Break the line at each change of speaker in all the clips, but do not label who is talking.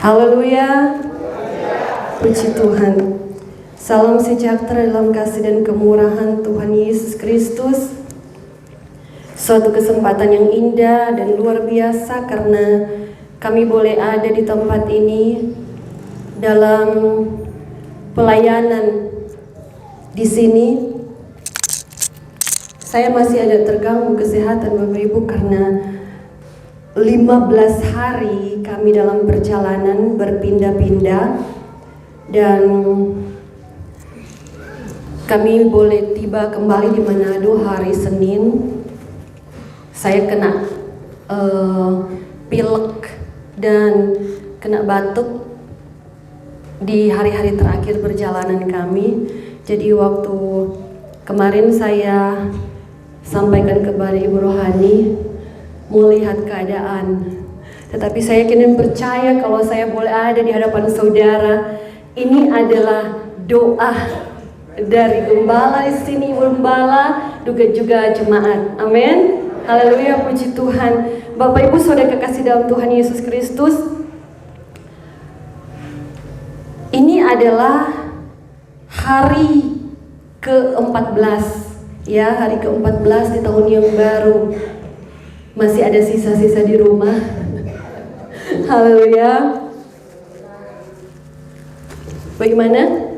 Haleluya, puji Tuhan. Salam sejahtera dalam kasih dan kemurahan Tuhan Yesus Kristus. Suatu kesempatan yang indah dan luar biasa karena kami boleh ada di tempat ini dalam pelayanan di sini. Saya masih ada terganggu kesehatan Bapak Ibu karena 15 hari kami dalam perjalanan berpindah-pindah dan kami boleh tiba kembali di Manado hari Senin. Saya kena pilek dan kena batuk di hari-hari terakhir perjalanan kami. Jadi waktu kemarin saya sampaikan kepada Ibu Rohani melihat keadaan, tetapi saya kini percaya kalau saya boleh ada di hadapan saudara, ini adalah doa dari gembala di sini, gembala juga jemaat. Amin. Haleluya, puji Tuhan. Bapak Ibu saudara kekasih dalam Tuhan Yesus Kristus, ini adalah hari ke-14 ya, hari ke-14 di tahun yang baru. Masih ada sisa-sisa di rumah. Haleluya. Bagaimana?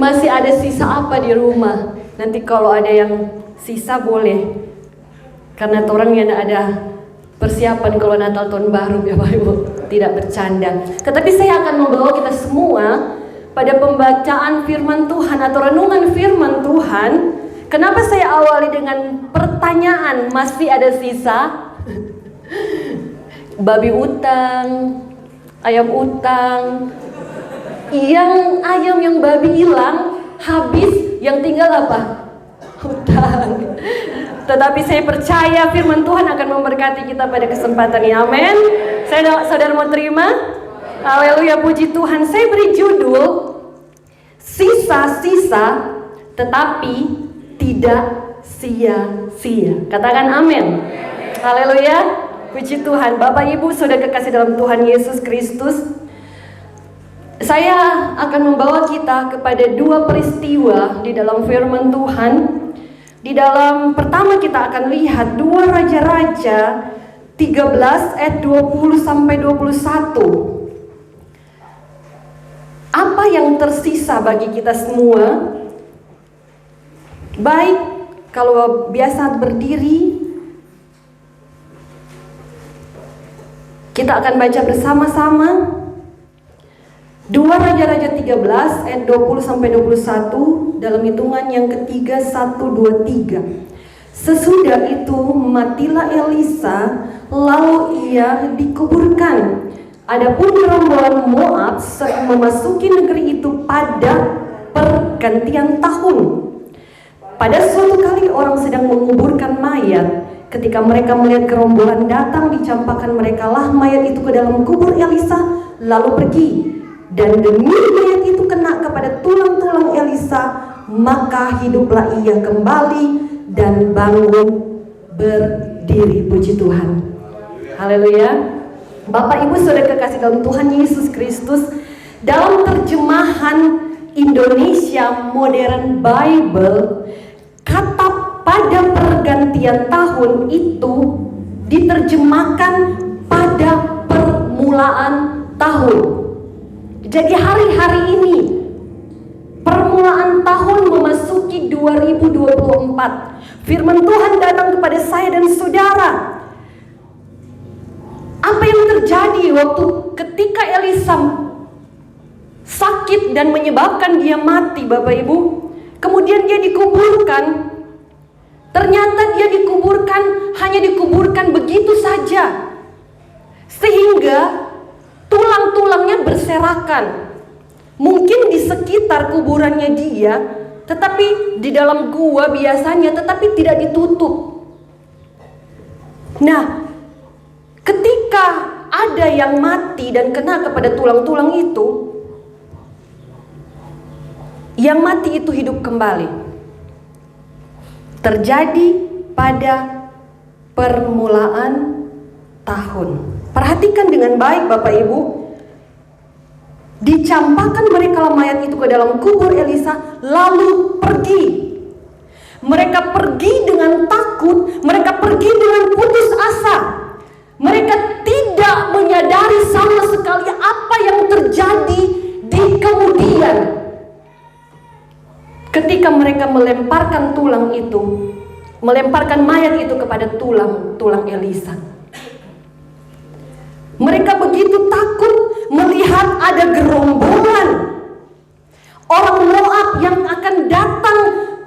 Masih ada sisa apa di rumah? Nanti kalau ada yang sisa boleh. Karena orang yang ada persiapan kalau Natal tahun baru ya Bapak Ibu. Tidak bercanda. Tetapi saya akan membawa kita semua pada pembacaan firman Tuhan atau renungan firman Tuhan. Kenapa saya awali dengan pertanyaan masih ada sisa? Babi utang, ayam utang. Ayam yang babi hilang, habis, yang tinggal apa? Utang. Tetapi saya percaya firman Tuhan akan memberkati kita pada kesempatan ini. Amin. Saudara mau terima? Haleluya, puji Tuhan. Saya beri judul sisa-sisa tetapi tidak sia-sia. Katakan amin. Haleluya, puji Tuhan. Bapak Ibu saudara kekasih dalam Tuhan Yesus Kristus, saya akan membawa kita kepada dua peristiwa di dalam firman Tuhan. Di dalam pertama kita akan lihat 2 Raja-Raja 13 ayat 20 sampai 21. Apa yang tersisa bagi kita semua? Baik, kalau biasa berdiri, kita akan baca bersama-sama 2 Raja-Raja 13 ayat 20 sampai 21 dalam hitungan yang ketiga 1, 2, 3. Sesudah itu matilah Elisa, lalu ia dikuburkan. Adapun rombongan Moab memasuki negeri itu pada pergantian tahun. Pada suatu kali orang sedang menguburkan mayat. Ketika mereka melihat gerombolan datang, dicampakkan merekalah mayat itu ke dalam kubur Elisa, lalu pergi. Dan demi mayat itu kena kepada tulang-tulang Elisa, maka hiduplah ia kembali dan bangun berdiri. Puji Tuhan. Haleluya. Bapak Ibu saudara kekasih dalam Tuhan Yesus Kristus, dalam terjemahan Indonesia Modern Bible, kata pada pergantian tahun itu diterjemahkan pada permulaan tahun. Jadi hari-hari ini permulaan tahun memasuki 2024. Firman Tuhan datang kepada saya dan saudara. Apa yang terjadi waktu ketika Elisa sakit dan menyebabkan dia mati, Bapak Ibu? Kemudian dia dikuburkan. Ternyata dia hanya dikuburkan begitu saja, sehingga tulang-tulangnya berserakan. Mungkin di sekitar kuburannya dia, tetapi di dalam gua biasanya, tetapi tidak ditutup. Nah, ketika ada yang mati dan kena kepada tulang-tulang itu, yang mati itu hidup kembali. Terjadi pada permulaan tahun. Perhatikan dengan baik Bapak Ibu. Dicampakkan mereka mayat itu ke dalam kubur Elisa, lalu pergi. Mereka pergi dengan takut, mereka pergi dengan putus asa. Mereka tidak menyadari sama sekali apa yang terjadi di kemudian. Ketika mereka melemparkan tulang itu, melemparkan mayat itu kepada tulang Elisa. Mereka begitu takut melihat ada gerombolan orang Moab yang akan datang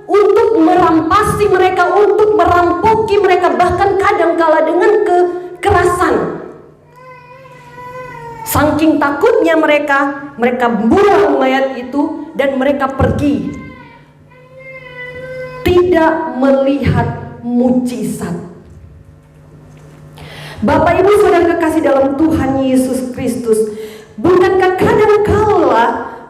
untuk merampasi mereka, untuk merampoki mereka, bahkan kadangkala dengan kekerasan. Saking takutnya mereka buang mayat itu dan mereka pergi. Tidak melihat mujizat. Bapak Ibu Saudara kekasih dalam Tuhan Yesus Kristus, bukankah kadangkala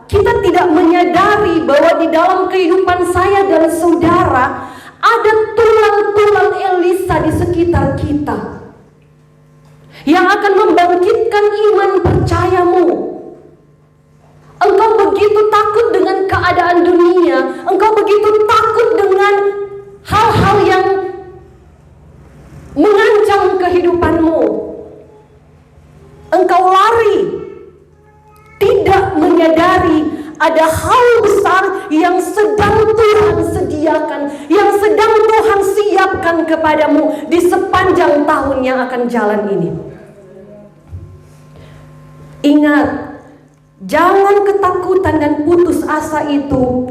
kita tidak menyadari bahwa di dalam kehidupan saya dan saudara ada tulang-tulang Elisa di sekitar kita yang akan membangkitkan iman percayamu. Engkau begitu takut dengan keadaan dunia, engkau begitu takut dengan hal-hal yang mengancam kehidupanmu. Engkau lari, tidak menyadari ada hal besar yang sedang Tuhan sediakan, yang sedang Tuhan siapkan kepadamu di sepanjang tahun yang akan jalan ini. Ingat, jangan ketakutan dan putus asa itu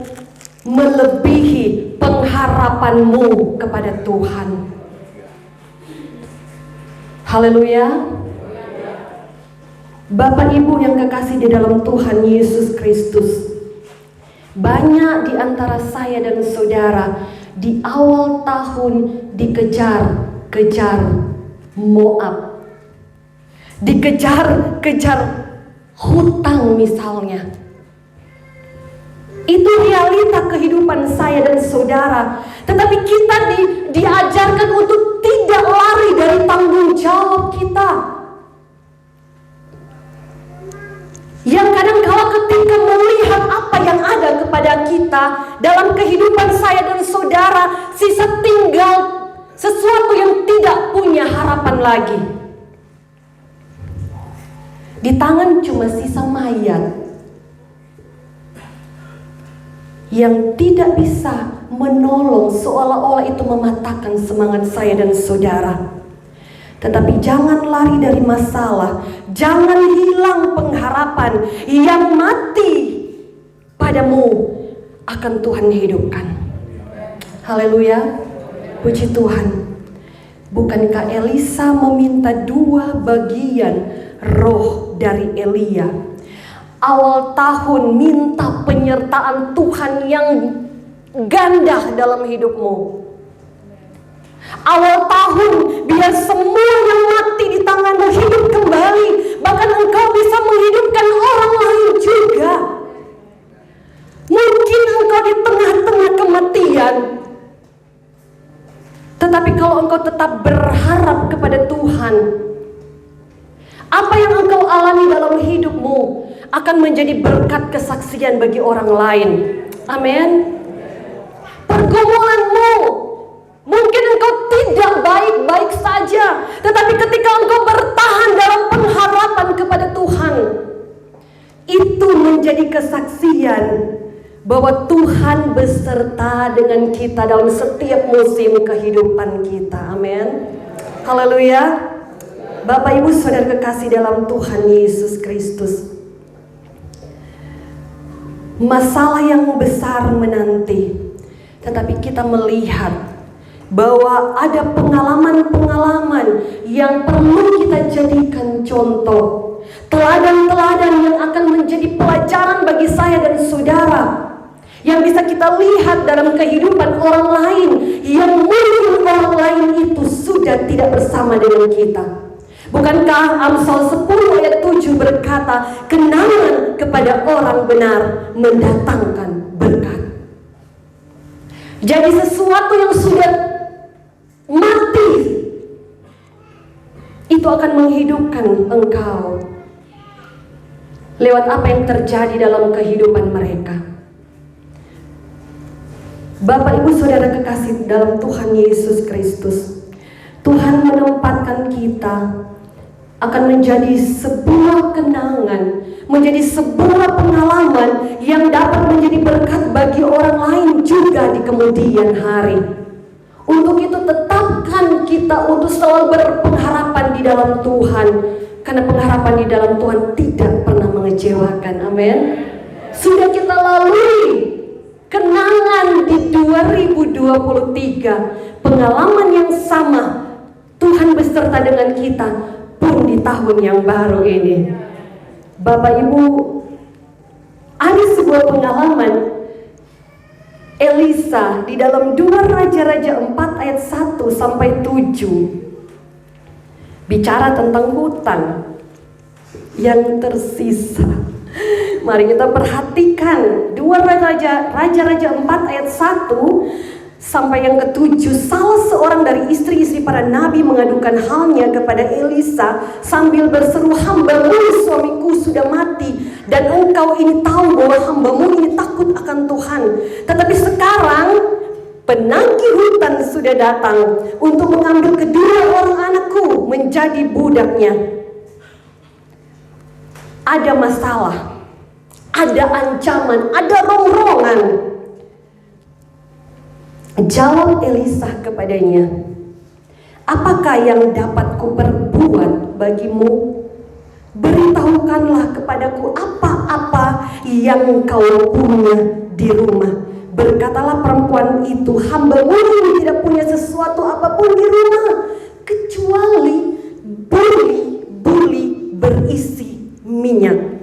melebihi pengharapanmu kepada Tuhan. Haleluya. Bapak Ibu yang kekasih di dalam Tuhan Yesus Kristus, banyak di antara saya dan saudara di awal tahun dikejar-kejar Moab, dikejar-kejar hutang misalnya. Itu realita kehidupan saya dan saudara. Tetapi kita diajarkan untuk tidak lari dari tanggung jawab kita. Yang kadang-kala ketika melihat apa yang ada kepada kita dalam kehidupan saya dan saudara, sisa tinggal sesuatu yang tidak punya harapan lagi. Di tangan cuma sisa mayat yang tidak bisa menolong, seolah-olah itu mematahkan semangat saya dan saudara. Tetapi jangan lari dari masalah, jangan hilang pengharapan. Yang mati padamu akan Tuhan hidupkan. Haleluya, puji Tuhan. Bukankah Elisa meminta 2 bagian roh dari Elia? Awal tahun minta penyertaan Tuhan yang ganda dalam hidupmu. Awal tahun biar semua yang mati di tanganmu hidup kembali. Bahkan engkau bisa menghidupkan orang lain juga. Mungkin engkau di tengah-tengah kematian, tetapi kalau engkau tetap berharap kepada Tuhan, apa yang engkau alami dalam hidupmu akan menjadi berkat kesaksian bagi orang lain. Amin. Pergumulanmu, mungkin engkau tidak baik-baik saja, tetapi ketika engkau bertahan dalam pengharapan kepada Tuhan, itu menjadi kesaksian bahwa Tuhan beserta dengan kita dalam setiap musim kehidupan kita. Amin. Haleluya. Bapak Ibu Saudara kekasih dalam Tuhan Yesus Kristus, masalah yang besar menanti, tetapi kita melihat bahwa ada pengalaman-pengalaman yang perlu kita jadikan contoh, teladan-teladan yang akan menjadi pelajaran bagi saya dan saudara, yang bisa kita lihat dalam kehidupan orang lain, yang mungkin orang lain itu sudah tidak bersama dengan kita. Bukankah Amsal 10 ayat 7 berkata, kenangan kepada orang benar mendatangkan berkat. Jadi sesuatu yang sudah mati itu akan menghidupkan engkau lewat apa yang terjadi dalam kehidupan mereka. Bapak Ibu Saudara kekasih dalam Tuhan Yesus Kristus, Tuhan menempatkan kita akan menjadi sebuah kenangan, menjadi sebuah pengalaman yang dapat menjadi berkat bagi orang lain juga di kemudian hari. Untuk itu tetapkan kita untuk selalu berpengharapan di dalam Tuhan, karena pengharapan di dalam Tuhan tidak pernah mengecewakan. Amin. Sudah kita lalui kenangan di 2023, pengalaman yang sama Tuhan beserta dengan kita pun di tahun yang baru ini. Bapak Ibu, ada sebuah pengalaman Elisa di dalam 2 Raja-Raja 4 ayat 1 sampai 7, bicara tentang hutan yang tersisa. Mari kita perhatikan 2 Raja-Raja 4 ayat 1 sampai yang ke-7. Salah seorang dari istri-istri para nabi mengadukan halnya kepada Elisa sambil berseru, "Hambamu suamiku sudah mati, dan engkau ini tahu bahwa hambamu ini takut akan Tuhan. Tetapi sekarang penagih hutan sudah datang untuk mengambil kedua orang anakku menjadi budaknya." Ada masalah, ada ancaman, ada rongrongan. Jawab Elisa kepadanya, "Apakah yang dapat kuperbuat bagimu? Beritahukanlah kepadaku apa-apa yang kau punya di rumah." Berkatalah perempuan itu, "Hambamu ini tidak punya sesuatu apapun di rumah kecuali buli berisi minyak."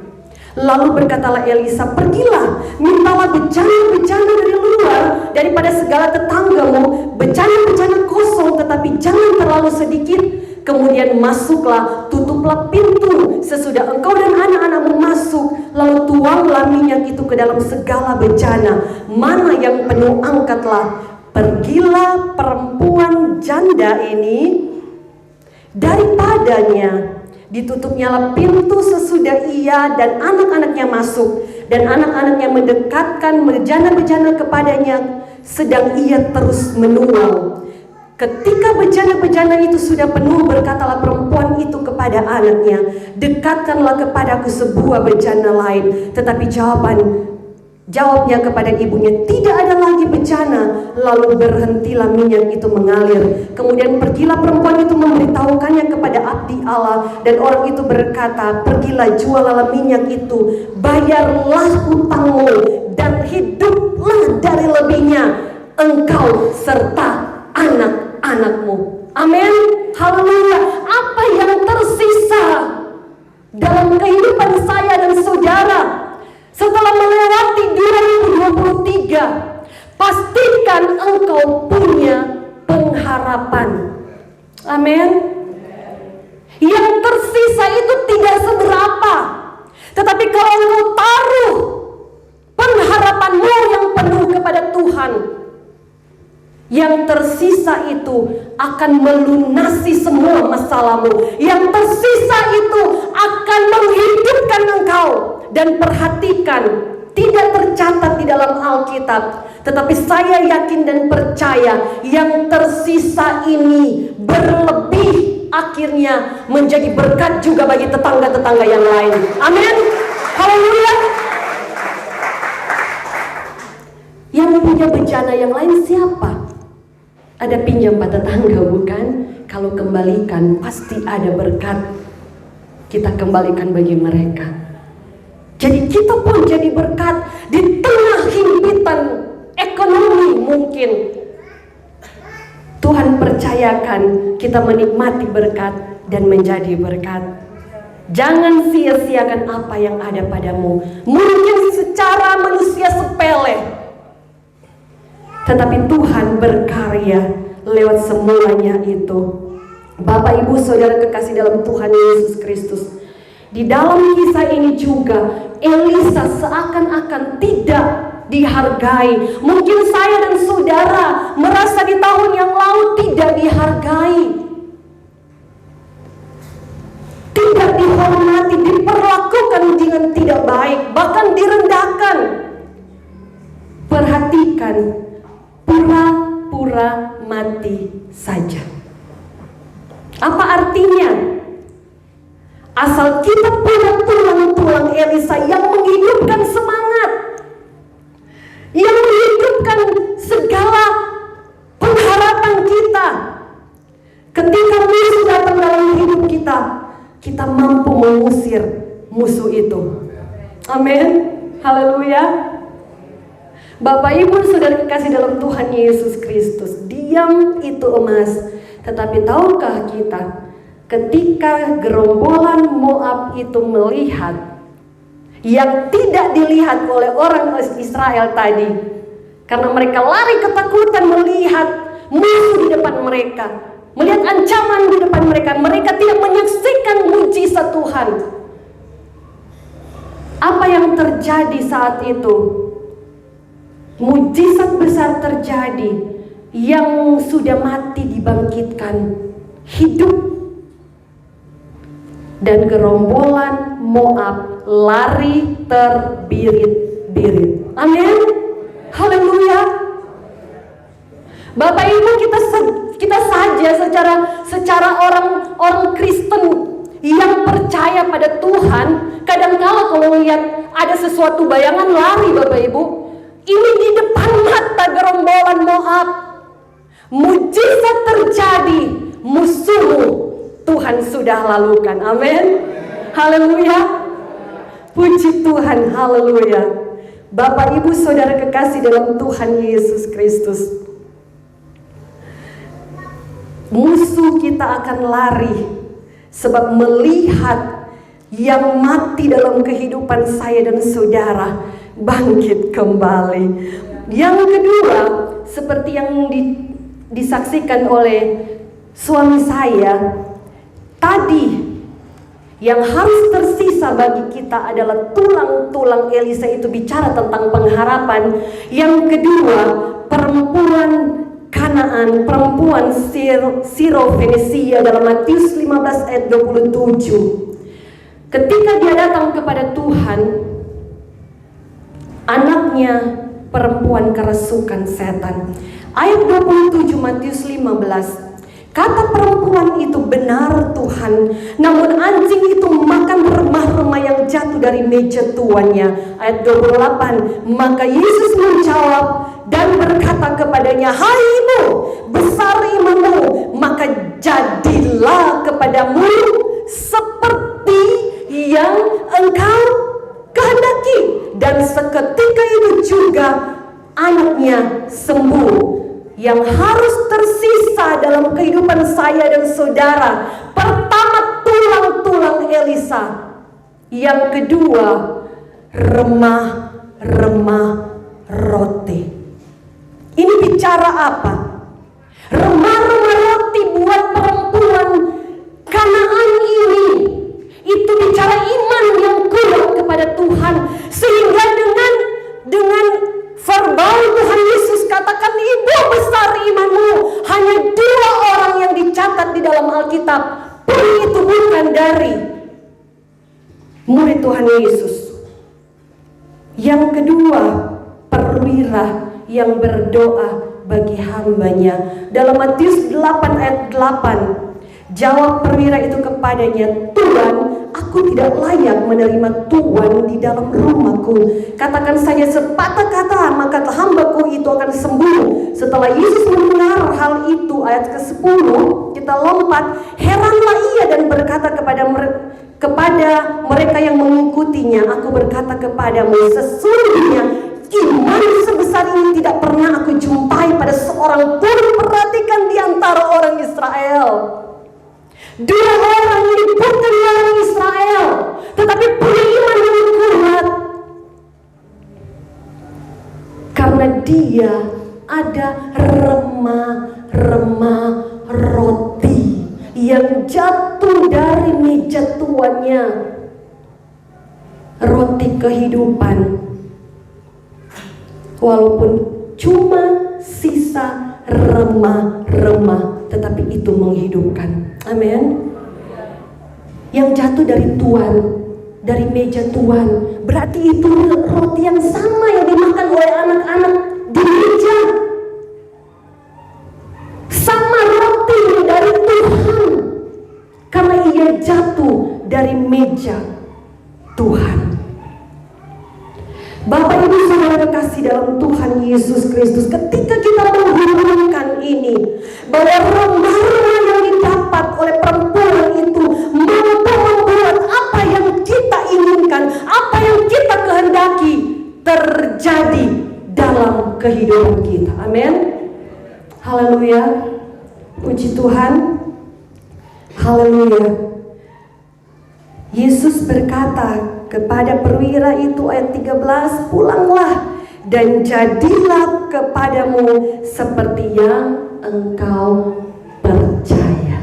Lalu berkatalah Elisa, "Pergilah, mintalah bejana-bejana dari luar, daripada segala tetanggamu, bejana-bejana kosong tetapi jangan terlalu sedikit. Kemudian masuklah, tutuplah pintu sesudah engkau dan anak-anakmu masuk, lalu tuanglah minyak itu ke dalam segala bejana. Mana yang penuh angkatlah. Pergilah perempuan janda ini daripadanya. Ditutupnyalah pintu sesudah ia dan anak-anaknya masuk, dan anak-anaknya mendekatkan bejana-bejana kepadanya, sedang ia terus menuang. Ketika bejana-bejana itu sudah penuh, berkatalah perempuan itu kepada anaknya, 'Dekatkanlah kepadaku sebuah bejana lain.' Tetapi jawabnya kepada ibunya, 'Tidak ada lagi bejana.' Lalu berhentilah minyak itu mengalir. Kemudian pergilah perempuan itu memberitahukannya kepada abdi Allah, dan orang itu berkata, 'Pergilah, jualah minyak itu, bayarlah hutangmu, dan hiduplah dari lebihnya, engkau serta anak-anakmu.'" Amin. Haleluya. Apa yang tersisa dalam kehidupan saya dan saudara setelah melewati 2023, pastikan engkau punya pengharapan. Amin. Yang tersisa itu tidak seberapa, tetapi kalau engkau taruh pengharapanmu yang penuh kepada Tuhan, yang tersisa itu akan melunasi semua masalahmu. Yang tersisa itu akan menghidupkan engkau. Dan perhatikan, tidak tercatat di dalam Alkitab, tetapi saya yakin dan percaya yang tersisa ini berlebih, akhirnya menjadi berkat juga bagi tetangga-tetangga yang lain. Amin. Haleluya. Yang punya bencana yang lain siapa? Ada pinjam Pak tetangga, bukan? Kalau kembalikan pasti ada berkat. Kita kembalikan bagi mereka. Jadi kita pun jadi berkat di tengah himpitan ekonomi mungkin. Tuhan percayakan kita menikmati berkat dan menjadi berkat. Jangan sia-siakan apa yang ada padamu. Mungkin secara manusia sepele, tetapi Tuhan berkarya lewat semuanya itu. Bapak Ibu Saudara kekasih dalam Tuhan Yesus Kristus, di dalam kisah ini juga Elisa seakan-akan tidak dihargai. Mungkin saya dan saudara merasa di tahun yang lalu tidak dihargai. diperlakukan dengan tidak baik, bahkan direndahkan. Perhatikan, pura-pura mati saja. Apa artinya? Asal kita punya tulang-tulang Elisa yang menghidupkan semangat, yang menghidupkan segala pengharapan kita. Ketika musuh datang dalam hidup kita, kita mampu mengusir musuh itu. Amin. Haleluya. Bapak Ibu Saudara kekasih dalam Tuhan Yesus Kristus, diam itu emas. Tetapi tahukah kita, ketika gerombolan Moab itu melihat yang tidak dilihat oleh orang Israel tadi, karena mereka lari ketakutan melihat musuh di depan mereka, melihat ancaman di depan mereka, mereka tidak menyaksikan mujizat Tuhan. Apa yang terjadi saat itu? Mujizat besar terjadi, yang sudah mati dibangkitkan hidup, dan gerombolan Moab lari terbirit-birit. Amin. Haleluya. Bapak Ibu, kita saja secara orang Kristen yang percaya pada Tuhan, kadang-kala kalau lihat ada sesuatu bayangan lari, Bapak Ibu. Ini di depan mata gerombolan Moab. Mujizat terjadi, musuhmu Tuhan sudah lalukan. Amin. Haleluya. Puji Tuhan. Haleluya. Bapak Ibu Saudara kekasih dalam Tuhan Yesus Kristus, musuh kita akan lari sebab melihat yang mati dalam kehidupan saya dan saudara bangkit kembali. Yang kedua, seperti yang disaksikan oleh suami saya tadi, yang harus tersisa bagi kita adalah tulang-tulang Elisa itu bicara tentang pengharapan. Yang kedua, perempuan Kanaan, perempuan Sirofenisia dalam Matius 15 ayat 27. Ketika dia datang kepada Tuhan, anaknya perempuan kerasukan setan. Ayat 27 Matius 15. Kata perempuan itu, benar Tuhan, namun anjing itu makan remah-remah yang jatuh dari meja tuannya. Ayat 28. Maka Yesus menjawab dan berkata kepadanya, hai ibu, besar imanmu, maka jadilah kepadamu seperti yang engkau kehendaki. Dan seketika itu juga anaknya sembuh. Yang harus tersisa dalam kehidupan saya dan saudara, pertama tulang-tulang Elisa. Yang kedua, remah-remah roti. Ini bicara apa? Remah-remah roti buat perempuan Kanaan ini, itu bicara iman yang kuat kepada Tuhan. Sehingga dengan verbal Tuhan Yesus katakan, ibu besar imanmu. Hanya 2 orang yang dicatat di dalam Alkitab, pun itu bukan dari murid Tuhan Yesus. Yang kedua, perwira yang berdoa bagi hambanya. Dalam Matius 8 ayat 8, jawab perwira itu kepadanya, Tuhan, aku tidak layak menerima Tuhan di dalam rumahku. Katakan saja sepatah kata, maka hambaku itu akan sembuh. Setelah Yesus mendengar hal itu, ayat ke-10, kita lompat, heranlah ia dan berkata kepada mereka yang mengikutinya, aku berkata kepadamu, sesungguhnya iman sebesar ini tidak pernah aku jumpai pada seorang pun. Perhatikan di antara orang Israel. 2 orang ini bukan orang Israel, tetapi punya iman yang kuat. Karena dia ada remah-remah roti yang jatuh dari meja tuannya. Roti kehidupan. Walaupun cuma sisa remah-remah, tetapi itu menghidupkan. Amin. Yang jatuh dari tuan dari meja Tuhan, berarti itu roti yang sama yang dimakan oleh anak-anak di meja. Sama roti dari Tuhan, karena ia jatuh dari meja Tuhan. Bapak Ibu Saudara kasih dalam Tuhan Yesus Kristus, ketika kita menghubungkan ini, bahwa rema-rema yang didapat oleh perempuan itu mampu membuat apa yang kita inginkan, apa yang kita kehendaki terjadi dalam kehidupan kita. Amin. Haleluya. Puji Tuhan. Haleluya. Yesus berkata kepada perwira itu ayat 13, pulanglah dan jadilah kepadamu seperti yang engkau percaya.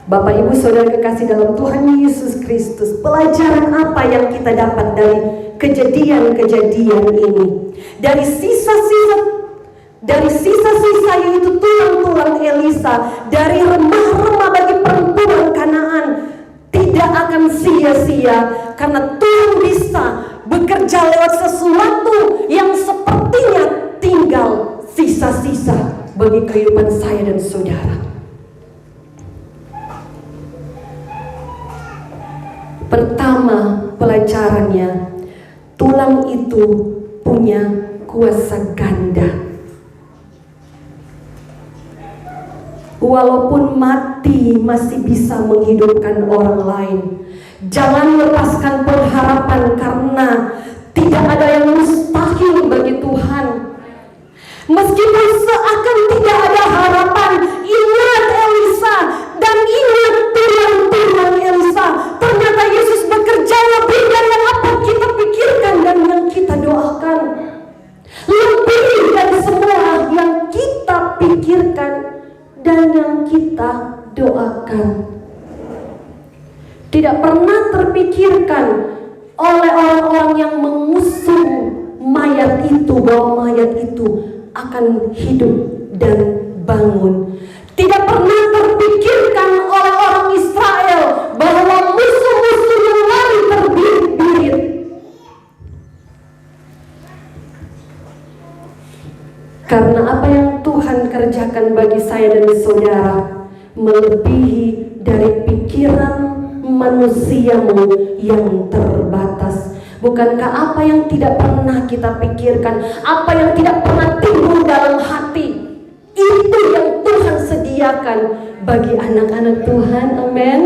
Bapak Ibu Saudara kekasih dalam Tuhan Yesus Kristus, pelajaran apa yang kita dapat dari kejadian-kejadian ini? Dari sisa-sisa yaitu tulang-tulang Elisa, dari remah-remah bagi perempuan Kanaan, tidak akan sia-sia, karena Tuhan bisa bekerja lewat sesuatu yang sepertinya tinggal sisa-sisa bagi kehidupan saya dan saudara. Pertama pelajarannya, tulang itu punya kuasa ganda. Walaupun mati masih bisa menghidupkan orang lain. Jangan lepaskan pengharapan, karena tidak ada yang mustahil bagi Tuhan. Meskipun seakan tidak ada harapan, ingat Elisa dan ingat tulang-tulang Elisa. Ternyata Yesus bekerja lebih dari apa kita pikirkan dan yang kita doakan. Lebih dari semua yang kita pikirkan dan yang kita doakan. Tidak pernah terpikirkan oleh orang-orang yang mengusung mayat itu bahwa mayat itu akan hidup dan bangun. Tidak pernah terpikirkan oleh orang Israel bahwa musuh-musuh yang lari terbirit-birit. Karena apa yang Tuhan kerjakan bagi saya dan saudara melebihi dari pikiran manusiamu yang terbatas. Bukankah apa yang tidak pernah kita pikirkan, apa yang tidak pernah timbul dalam hati, itu yang Tuhan sediakan bagi anak-anak Tuhan. Amin.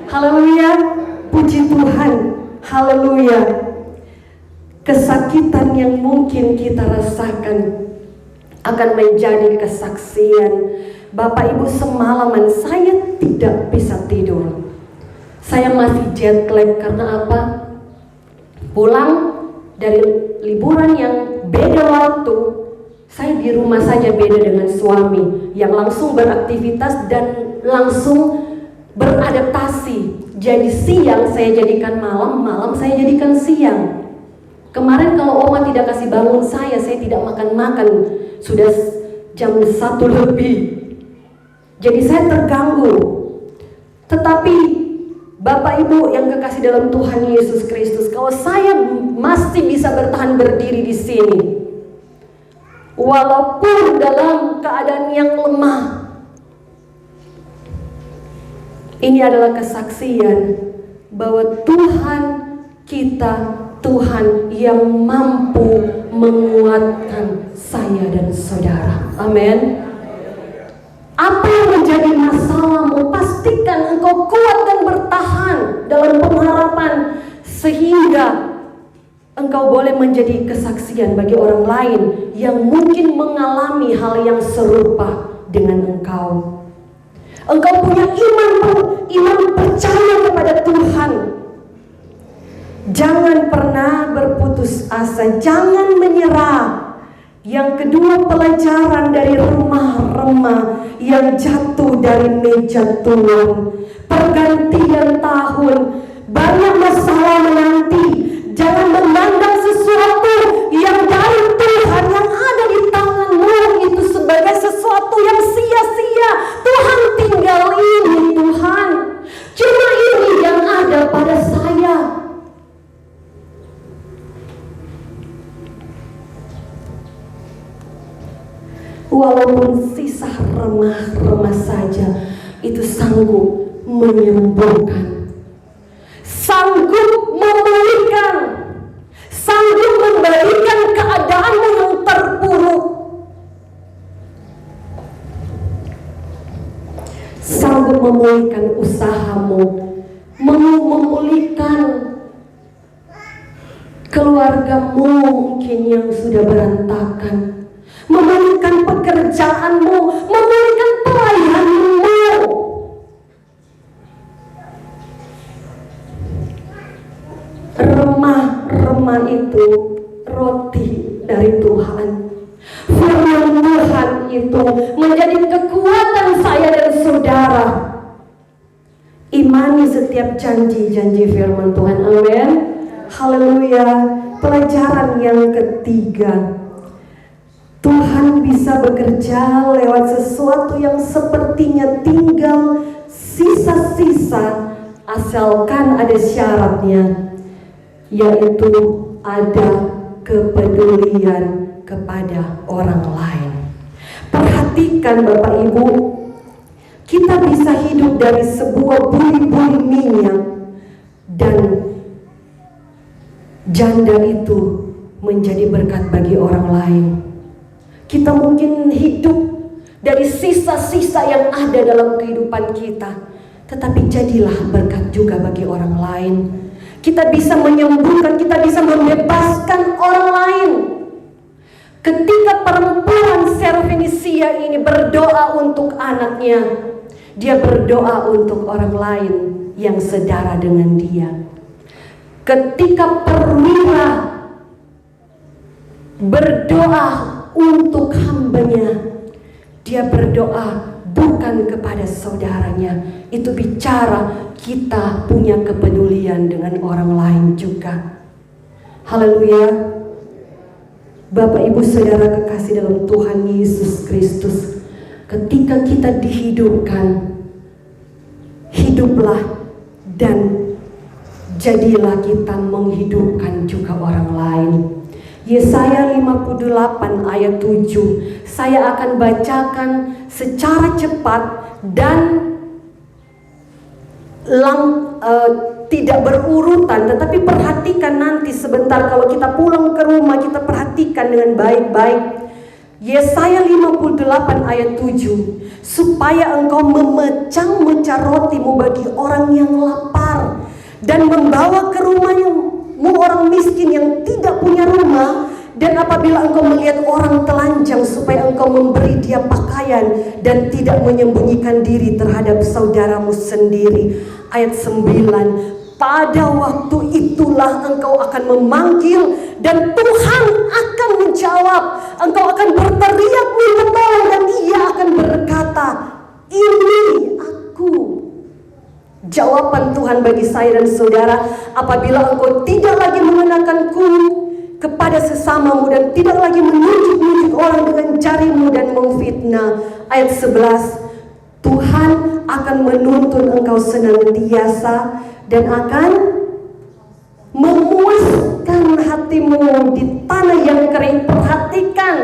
Haleluya. Puji Tuhan. Haleluya. Kesakitan yang mungkin kita rasakan akan menjadi kesaksian. Bapak Ibu, semalaman saya tidak bisa tidur. Saya masih jet lag karena apa? Pulang dari liburan yang beda waktu. Saya di rumah saja beda dengan suami yang langsung beraktivitas dan langsung beradaptasi. Jadi siang saya jadikan malam, malam saya jadikan siang. Kemarin kalau Oma tidak kasih bangun saya tidak makan-makan. Sudah jam 1 lebih. Jadi saya terganggu. Tetapi Bapak Ibu yang kekasih dalam Tuhan Yesus Kristus, kalau saya masih bisa bertahan berdiri di sini, walaupun dalam keadaan yang lemah, ini adalah kesaksian bahwa Tuhan kita, Tuhan yang mampu menguatkan saya dan saudara. Amin. Apa yang menjadi masalahmu, pastikan engkau kuat dan bertahan dalam pengharapan, sehingga engkau boleh menjadi kesaksian bagi orang lain yang mungkin mengalami hal yang serupa dengan engkau. Engkau punya iman percaya kepada Tuhan. Jangan pernah berputus asa, jangan menyerah. Yang kedua, pelajaran dari remah-remah yang jatuh dari meja Tuhan. Pergantian tahun, banyak masalah menanti. Jangan memandang sesuatu yang dari Tuhan yang ada di tanganmu itu sebagai sesuatu yang sia-sia. Tuhan tinggal ini, Tuhan. Cuma ini yang ada pada saya. walaupun sisa remah-remah saja, itu sanggup menyembuhkan, sanggup memulihkan, sanggup membalikan keadaanmu yang terpuruk, sanggup memulihkan usahamu, memulihkan keluargamu mungkin yang sudah berantakan, memulihkan pekerjaanmu, memulihkan pelayananmu. Remah-remah itu roti dari Tuhan. Firman Tuhan itu menjadi kekuatan saya dan saudara. Imani setiap janji-janji firman Tuhan. Amin. Haleluya. Pelajaran yang ketiga, Tuhan bisa bekerja lewat sesuatu yang sepertinya tinggal sisa-sisa, asalkan ada syaratnya, yaitu ada kepedulian kepada orang lain. Perhatikan Bapak Ibu, kita bisa hidup dari sebuah buli-buli minyak dan janda itu menjadi berkat bagi orang lain. Kita mungkin hidup dari sisa-sisa yang ada dalam kehidupan kita, tetapi jadilah berkat juga bagi orang lain. Kita bisa menyembuhkan, kita bisa membebaskan orang lain. Ketika perempuan Serfenisia ini berdoa untuk anaknya, dia berdoa untuk orang lain yang sedara dengan dia. Ketika perwira berdoa untuk hambanya, dia berdoa bukan kepada saudaranya. Itu bicara kita punya kepedulian dengan orang lain juga. Haleluya. Bapak Ibu Saudara kekasih dalam Tuhan Yesus Kristus, ketika kita dihidupkan, hiduplah dan jadilah kita menghidupkan juga orang lain. Yesaya 58 ayat 7, saya akan bacakan secara cepat dan tidak berurutan, tetapi perhatikan nanti sebentar kalau kita pulang ke rumah, kita perhatikan dengan baik-baik. Yesaya 58 ayat 7, supaya engkau memecah-mecah rotimu bagi orang yang lapar dan membawa ke rumahmu orang miskin yang tidak punya rumah. Dan apabila engkau melihat orang telanjang, supaya engkau memberi dia pakaian dan tidak menyembunyikan diri terhadap saudaramu sendiri. Ayat 9, pada waktu itulah engkau akan memanggil dan Tuhan akan menjawab. Engkau akan berteriak minta tolong dan Ia akan berkata, ini aku. Jawaban Tuhan bagi saya dan saudara, apabila engkau tidak lagi mengenakanku kepada sesamamu dan tidak lagi menunjuk-nunjuk orang dengan jarimu dan memfitnah. Ayat 11, Tuhan akan menuntun engkau senantiasa dan akan memuaskan hatimu di tanah yang kering. Perhatikan,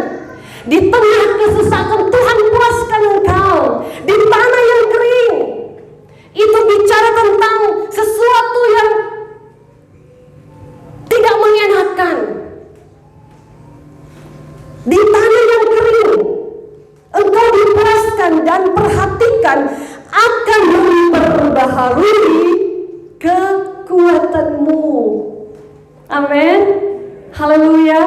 di tengah kesesakan Tuhan puaskan engkau di tanah yang kering. Itu bicara tentang sesuatu yang tidak mengenakan. Di tanah yang kering engkau dipuaskan, dan perhatikan, akan memperbaharui kekuatanmu. Amin. Haleluya.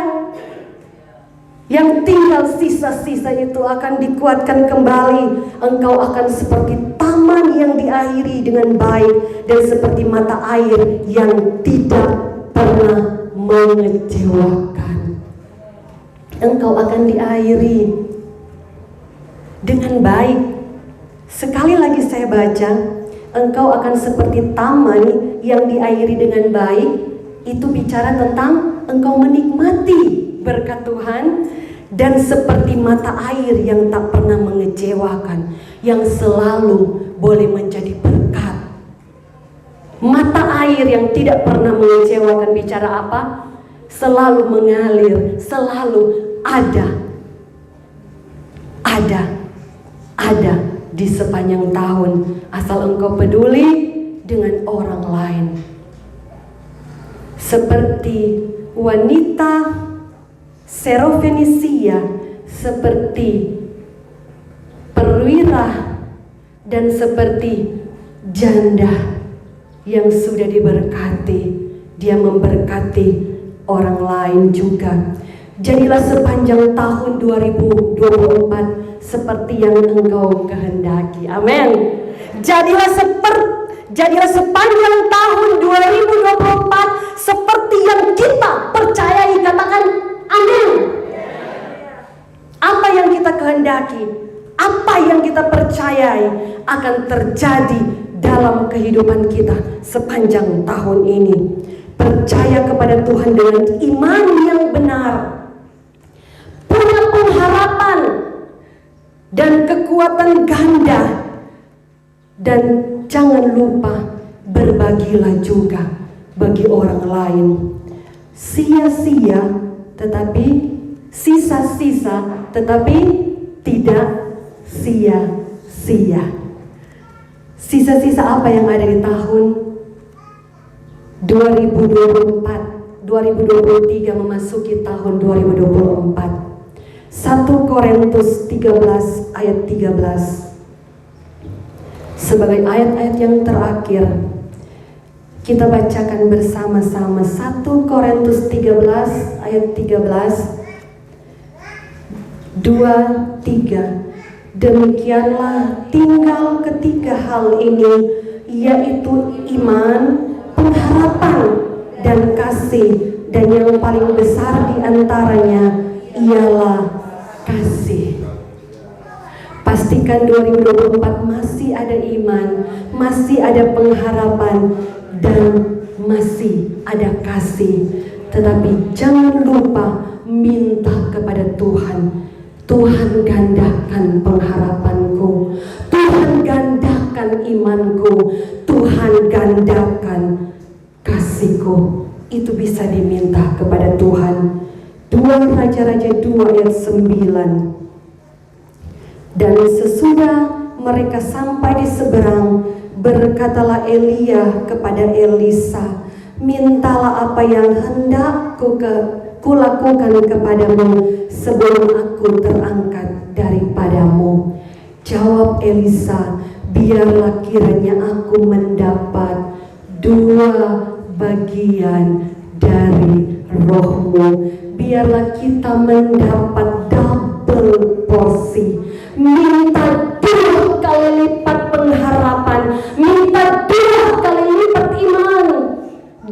Yang tinggal sisa-sisa itu akan dikuatkan kembali. Engkau akan seperti taman yang diairi dengan baik dan seperti mata air yang tidak pernah mengecewakan. Engkau akan diairi dengan baik. Sekali lagi saya baca, engkau akan seperti taman yang diairi dengan baik. Itu bicara tentang engkau menikmati berkat Tuhan, dan seperti mata air yang tak pernah mengecewakan, yang selalu boleh menjadi berkat. Mata air yang tidak pernah mengecewakan bicara apa? Selalu mengalir, selalu ada. ada di sepanjang tahun, asal engkau peduli dengan orang lain. Seperti wanita Serofenisia, seperti perwira, dan seperti janda yang sudah diberkati, dia memberkati orang lain juga. Jadilah sepanjang tahun 2024 seperti yang engkau kehendaki. Amin. Jadilah sepanjang tahun 2024 seperti yang kita percayai. Katakan amin. Apa yang kita kehendaki, apa yang kita percayai akan terjadi dalam kehidupan kita sepanjang tahun ini. Percaya kepada Tuhan dengan iman yang benar, punya pengharapan dan kekuatan ganda, dan jangan lupa berbagilah juga bagi orang lain. Sia-sia tetapi sisa-sisa, tetapi tidak sia-sia. Sisa-sisa apa yang ada di tahun 2024, 2023 memasuki tahun 2024. 1 Korintus 13 ayat 13 sebagai ayat-ayat yang terakhir. Kita bacakan bersama-sama 1 Korintus 13 ayat 13. 2, 3. Demikianlah tinggal ketiga hal ini, yaitu iman, pengharapan, dan kasih, dan yang paling besar di antaranya ialah kasih. Pastikan 2024 masih ada iman, masih ada pengharapan, dan masih ada kasih. Tetapi jangan lupa minta kepada Tuhan. Tuhan gandakan pengharapanku, Tuhan gandakan imanku, Tuhan gandakan kasihku. Itu bisa diminta kepada Tuhan. 2 Raja-Raja 2 ayat 9. Dan sesudah mereka sampai di seberang, berkatalah Elia kepada Elisa, mintalah apa yang hendak kulakukan kepadamu sebelum aku terangkat daripadamu. Jawab Elisa, biarlah kiranya aku mendapat 2 bagian dari rohmu. Biarlah kita mendapat double porsi. Minta 2 kali lipat pengharapan, minta 2 kali lipat iman,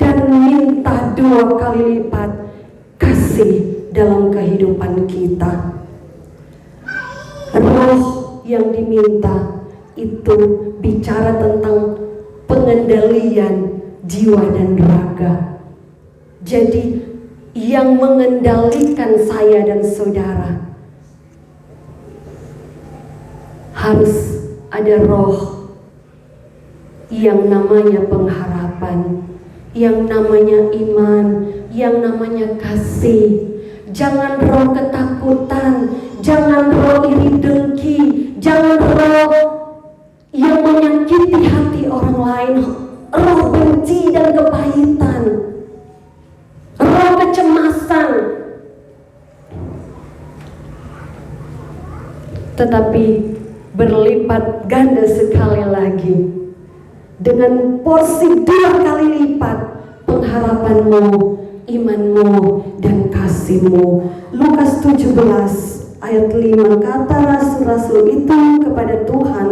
dan minta 2 kali lipat kasih dalam kehidupan kita. Roh yang diminta itu bicara tentang pengendalian jiwa dan raga. Jadi yang mengendalikan saya dan saudara harus ada roh yang namanya pengharapan, yang namanya iman, yang namanya kasih. Jangan roh ketakutan, jangan roh iri dengki, jangan roh yang menyakiti hati orang lain, roh benci dan kepahitan, roh kecemasan. Tetapi berlipat ganda sekali lagi, dengan porsi 2 kali lipat pengharapanmu, imanmu, dan kasihmu. Lukas 17 ayat 5, kata rasul-rasul itu kepada Tuhan.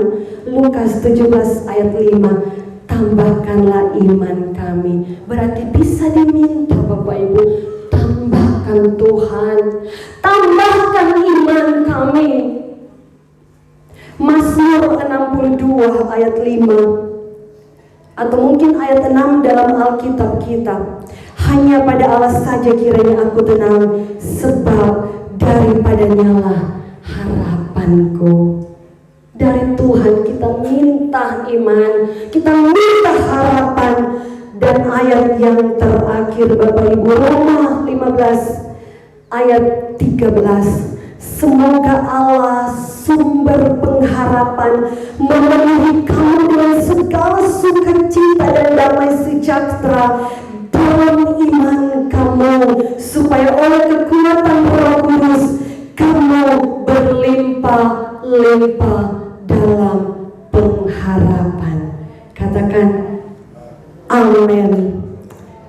Lukas 17 ayat 5, tambahkanlah iman kami. Berarti bisa diminta Bapak Ibu, tambahkan Tuhan, tambahkan iman kami. Mazmur 62 ayat 5, atau mungkin ayat 6 dalam Alkitab kita. Hanya pada Allah saja kiranya aku tenang, sebab daripadanya lah harapanku. Dari Tuhan kita minta iman, kita minta harapan. Dan ayat yang terakhir Bapak Ibu, Roma 15 ayat 13, semoga Allah sumber pengharapan, memenuhi kamu dengan segala sukacita dan damai sejahtera dalam iman kamu, supaya oleh kekuatan Roh Kudus kamu berlimpah-limpah dalam pengharapan. Katakan amin.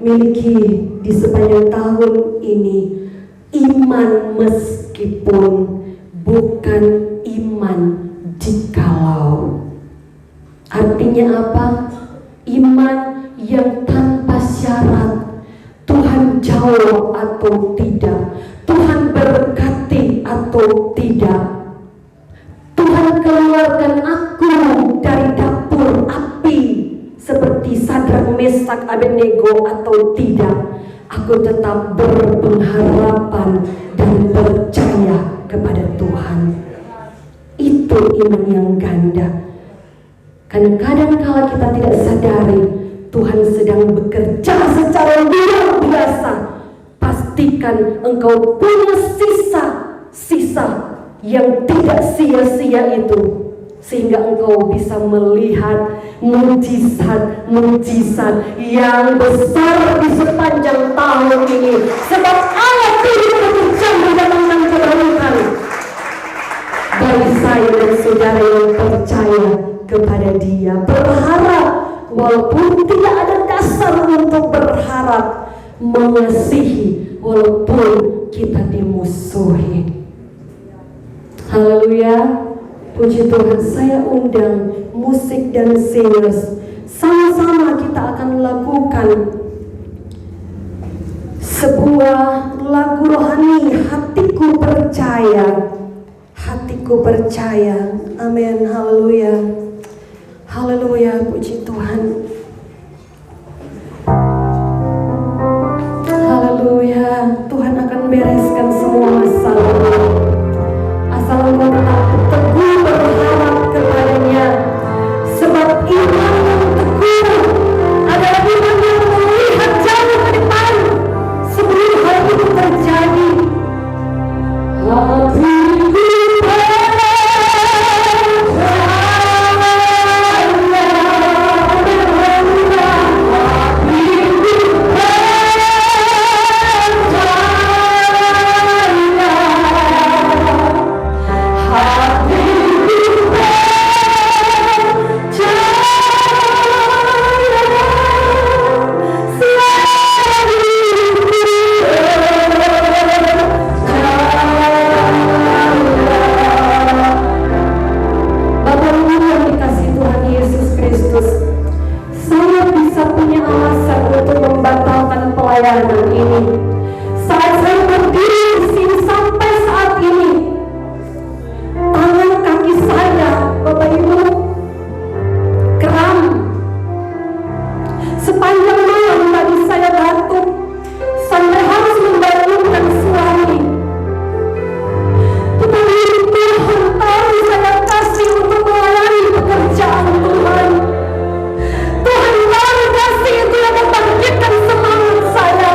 Miliki di sepanjang tahun ini iman meskipun, bukan iman jikalau. Artinya apa? Iman yang tanpa syarat. Tuhan jawab atau tidak, Tuhan berkati atau tidak, Tuhan keluarkan aku dari dapur api seperti Sadrak, Mesak, Abednego atau tidak. Aku tetap berpengharapan dan percaya kepada Tuhan. Itu iman yang ganda. Karena kadang-kala kita tidak sadari Tuhan sedang bekerja secara luar biasa. Pastikan engkau punya sisa-sisa yang tidak sia-sia itu, sehingga engkau bisa melihat mujizat-mujizat yang besar di sepanjang tahun ini. Sebab Allah tidak bekerja mendatangkan keberuntungan bagi saya dan saudara yang percaya kepada Dia, berharap walaupun tidak ada dasar untuk berharap, mengasihi walaupun kita dimusuhi. Haleluya. Puji Tuhan. Saya undang musik dan singers, sama-sama kita akan lakukan sebuah lagu rohani, Hatiku Percaya. Hatiku percaya. Amin. Haleluya. Haleluya. Puji Tuhan. Haleluya. Tuhan akan bereskan semua masalah. Asal engkau tetap teguh berharap kepadanya. Sebab iman yang teguh adalah iman yang melihat jauh ke depan sebelum hal itu terjadi. Hatiku ini. Saat saya berdiri di sini sampai saat ini, tangan kaki saya, Bapak Ibu, kram. Sepanjang malam tadi saya batuk sampai harus membangunkan suami. Tetapi Tuhan tahu saya kasih untuk melayani pekerjaan Tuhan. Tuhan tahu kasih itu yang membangkitkan semangat saya.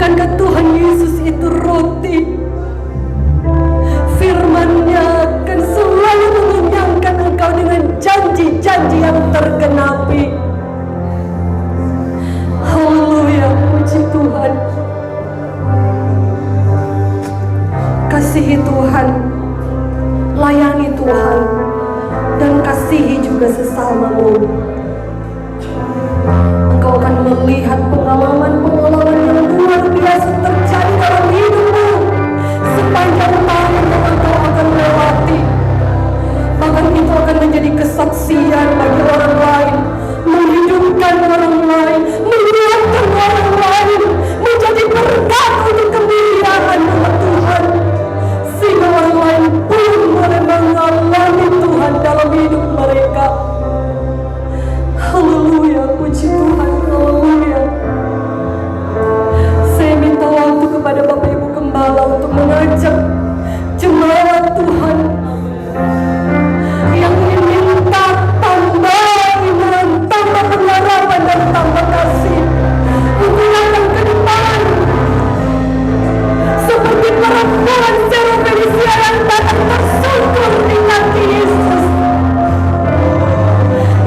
Bukankah Tuhan Yesus itu roti? Firman-Nya akan selalu mengenyangkan engkau dengan janji-janji yang tergenapi. Haleluya, puji Tuhan. Kasihi Tuhan, layani Tuhan, dan kasihi juga sesamamu. Engkau akan melihat pengalaman-pengalaman yang luar biasa terjadi dalam hidupmu sepanjang tahun yang engkau akan lewati. Bahkan itu akan menjadi kesaksian bagi orang lain, menghidupkan orang lain, menguatkan orang lain, menjadi berkat untuk kemuliaan nama Tuhan, sehingga orang lain pun boleh mengalami Tuhan dalam hidup mereka. Haleluya, puji Tuhan, haleluya. Saya minta waktu kepada Bapak Ibu Gembala untuk mengajak jemaat Tuhan yang ingin minta tambah iman, tambah pengharapan, dan tambah kasih untuk datang ke depan seperti perempuan Syrophenisia yang datang tersungkur di kaki Yesus,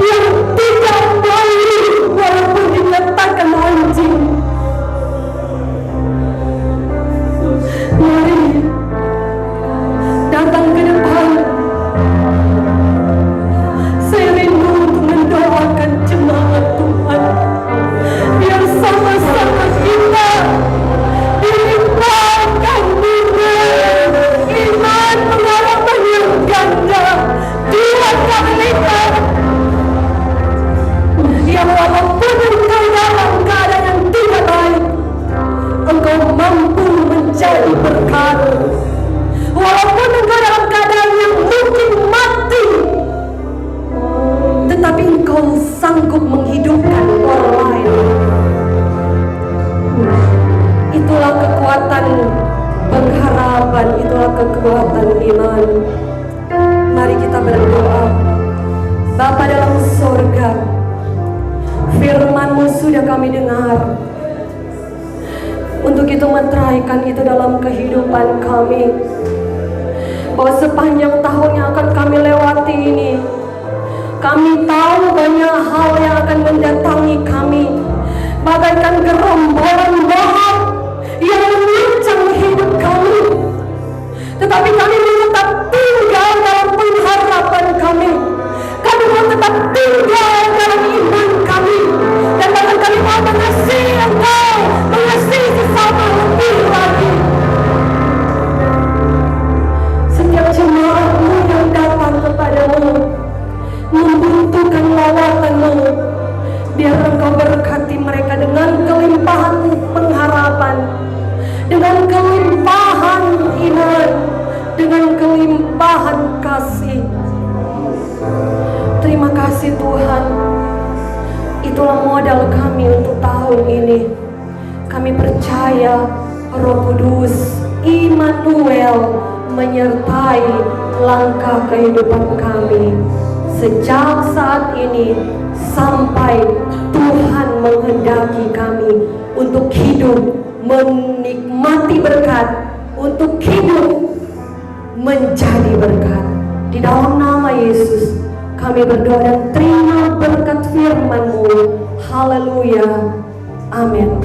yang tidak malu walaupun dikatakan anjing. Mari datang ke depan. Saya rindu untuk mendoakan jemaat Tuhan, biar sama-sama kita dilimpahkan dengan iman pengharapan yang ganda, 2 kali lipat, yang walaupun engkau dalam keadaan yang tidak baik, engkau mampu menjadi berkat. Walaupun engkau dalam keadaan yang mungkin mati, tetapi engkau sanggup menghidupkan orang lain. Itulah kekuatan pengharapan, itulah kekuatan iman. Mari kita berdoa. Bapa dalam sorga, firman-Mu sudah kami dengar. Untuk itu meteraikan itu dalam kehidupan kami, bahwa sepanjang tahun yang akan kami lewati ini, kami tahu banyak hal yang akan mendatangi kami, bagaikan gerombolan Moab yang menguncang hidup kami. Tetapi kami mau tetap tinggal dalam pengharapan kami. Kami mau tetap tinggal dalam iman kami, dan bahkan kami mau mengasihi Engkau, mengasihi sesama lebih lagi. Setiap jemaat-Mu yang datang kepadamu membutuhkan lawatan-Mu, biar Engkau berkati mereka dengan kelimpahan pengharapan, dengan kelimpahan iman, dengan kelimpahan kasih. Terima kasih Tuhan. Itulah modal kami untuk tahun ini. Kami percaya Roh Kudus, Immanuel, menyertai langkah kehidupan kami sejak saat ini sampai Tuhan menghendaki kami untuk hidup menikmati berkat, untuk hidup menjadi berkat. Di dalam nama Yesus kami berdoa dan terima berkat firman-Mu. Haleluya. Amin.